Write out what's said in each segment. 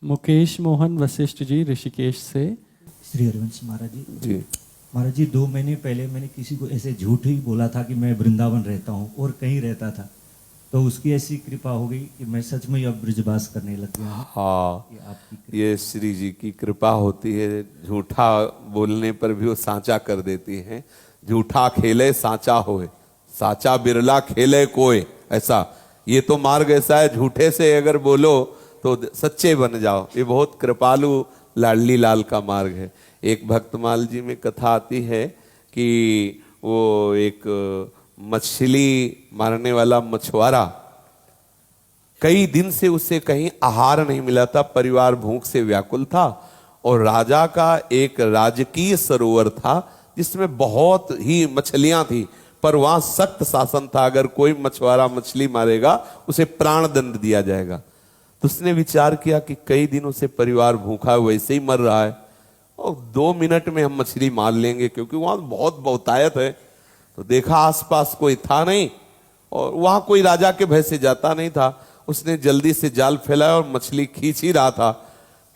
मुकेश मोहन वशिष्ठ जी ऋषिकेश से। श्री हरिवंश महाराज जी। महाराज जी 2 महीने पहले मैंने किसी को ऐसे झूठ ही बोला था कि मैं वृंदावन रहता हूँ और कहीं रहता था, तो उसकी ऐसी कृपा हो गई कि मैं सच में अब ब्रजवास करने लग गया हूँ। हाँ, ये श्री जी की कृपा होती है। झूठा बोलने पर भी वो साचा कर देती है। झूठा खेले साचा होए, साचा बिरला खेले कोय, ऐसा ये तो मार्ग ऐसा है। झूठे से अगर बोलो तो सच्चे बन जाओ। ये बहुत कृपालु लाडली लाल का मार्ग है। एक भक्तमाल जी में कथा आती है कि वो एक मछली मारने वाला मछुआरा, कई दिन से उसे कहीं आहार नहीं मिला था, परिवार भूख से व्याकुल था, और राजा का एक राजकीय सरोवर था जिसमें बहुत ही मछलियां थी, पर वहां सख्त शासन था, अगर कोई मछुआरा मछली मारेगा उसे प्राण दंड दिया जाएगा। तो उसने विचार किया कि कई दिनों से परिवार भूखा वैसे ही मर रहा है, और 2 मिनट में हम मछली मार लेंगे, क्योंकि वहां बहुत बहुतायत है। तो देखा आसपास कोई था नहीं, और वहां कोई राजा के भय से जाता नहीं था। उसने जल्दी से जाल फैलाया और मछली खींच ही रहा था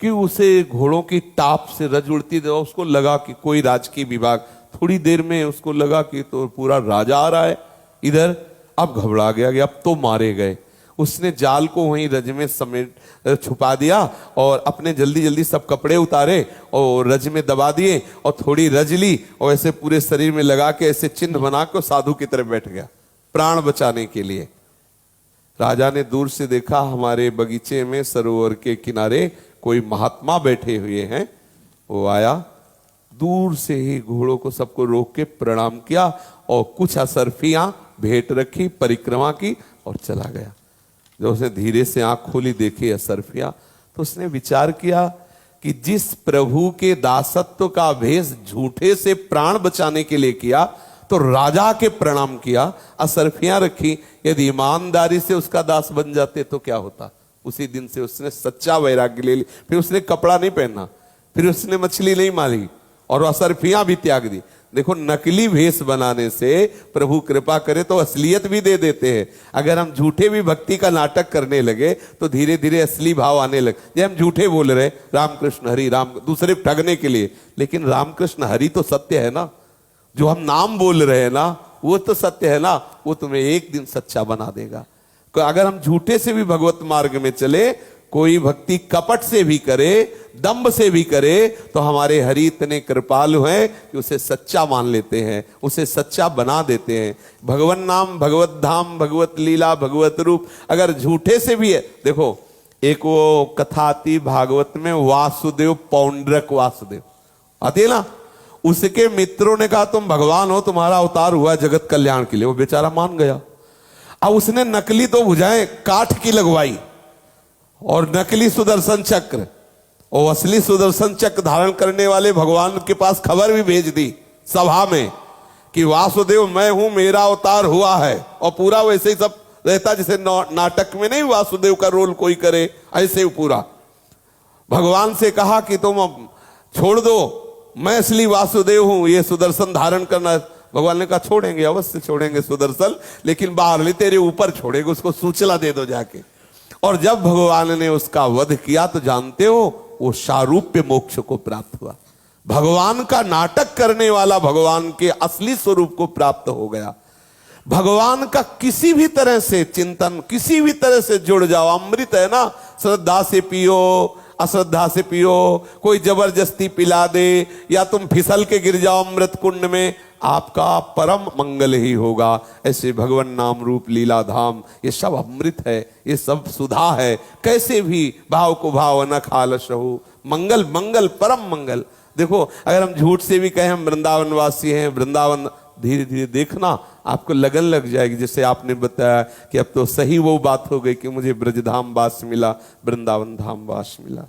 कि उसे घोड़ों की टाप से रज उड़ती थी। उसको लगा कि कोई राजकीय विभाग, थोड़ी देर में उसको लगा कि तो पूरा राजा आ रहा है इधर। अब घबरा गया कि अब तो मारे गए। उसने जाल को वहीं रज में समेट छुपा दिया और अपने जल्दी जल्दी सब कपड़े उतारे और रज में दबा दिए, और थोड़ी रज ली और ऐसे पूरे शरीर में लगा के ऐसे चिन्ह बना के साधु की तरह बैठ गया प्राण बचाने के लिए। राजा ने दूर से देखा, हमारे बगीचे में सरोवर के किनारे कोई महात्मा बैठे हुए हैं। वो आया, दूर से ही घोड़ों को सबको रोक के प्रणाम किया और कुछ असरफियां भेंट रखी, परिक्रमा की और चला गया। जब उसने धीरे से आंख खोली, देखी असरफियां, तो उसने विचार किया कि जिस प्रभु के दासत्व का भेष झूठे से प्राण बचाने के लिए किया, तो राजा के प्रणाम किया, असरफियां रखी, यदि ईमानदारी से उसका दास बन जाते तो क्या होता। उसी दिन से उसने सच्चा वैराग्य ले ली। फिर उसने कपड़ा नहीं पहना, फिर उसने मछली नहीं मारी और असरफियां भी त्याग दी। देखो, नकली भेष बनाने से प्रभु कृपा करे तो असलियत भी दे देते हैं। अगर हम झूठे भी भक्ति का नाटक करने लगे तो धीरे धीरे असली भाव आने लगे। जब हम झूठे बोल रहे रामकृष्ण हरि राम, दूसरे ठगने के लिए, लेकिन रामकृष्ण हरि तो सत्य है ना। जो हम नाम बोल रहे हैं ना, वो तो सत्य है ना, वो तुम्हें एक दिन सच्चा बना देगा। अगर हम झूठे से भी भगवत मार्ग में चले, कोई भक्ति कपट से भी करे, दंभ से भी करे, तो हमारे हरि इतने कृपालु हैं कि उसे सच्चा मान लेते हैं, उसे सच्चा बना देते हैं। भगवन नाम, भगवत धाम, भगवत लीला, भगवत रूप अगर झूठे से भी है। देखो, एक वो कथा आती भागवत में, वासुदेव पौंड्रक वासुदेव आती है ना। उसके मित्रों ने कहा तुम भगवान हो, तुम्हारा अवतार हुआ जगत कल्याण के लिए। वो बेचारा मान गया। अब उसने नकली तो भुजाएं काठ की लगवाई और नकली सुदर्शन चक्र और असली सुदर्शन चक्र धारण करने वाले भगवान के पास खबर भी भेज दी सभा में कि वासुदेव मैं हूं, मेरा अवतार हुआ है। और पूरा वैसे ही सब रहता जैसे नाटक में नहीं वासुदेव का रोल कोई करे, ऐसे ही पूरा। भगवान से कहा कि तुम अब छोड़ दो, मैं असली वासुदेव हूं, ये सुदर्शन धारण करना। भगवान ने कहा छोड़ेंगे, अवश्य छोड़ेंगे सुदर्शन, लेकिन बाहर ले तेरे ऊपर छोड़ेंगे, उसको सूचना दे दो जाके। और जब भगवान ने उसका वध किया तो जानते हो वो शारूप्य मोक्ष को प्राप्त हुआ। भगवान का नाटक करने वाला भगवान के असली स्वरूप को प्राप्त हो गया। भगवान का किसी भी तरह से चिंतन, किसी भी तरह से जुड़ जाओ। अमृत है ना, श्रद्धा से पियो, अश्रद्धा से पियो, कोई जबरदस्ती पिला दे या तुम फिसल के गिर जाओ अमृत कुंड में, आपका परम मंगल ही होगा। ऐसे भगवान नाम रूप लीला धाम ये सब अमृत है, ये सब सुधा है। कैसे भी भाव को भाव न खालस हो, मंगल मंगल परम मंगल। देखो, अगर हम झूठ से भी कहें हम वृंदावन वासी हैं, वृंदावन, धीरे धीरे देखना आपको लगन लग जाएगी। जैसे आपने बताया कि अब तो सही वो बात हो गई कि मुझे ब्रजधाम वास मिला, वृंदावन धाम वास मिला।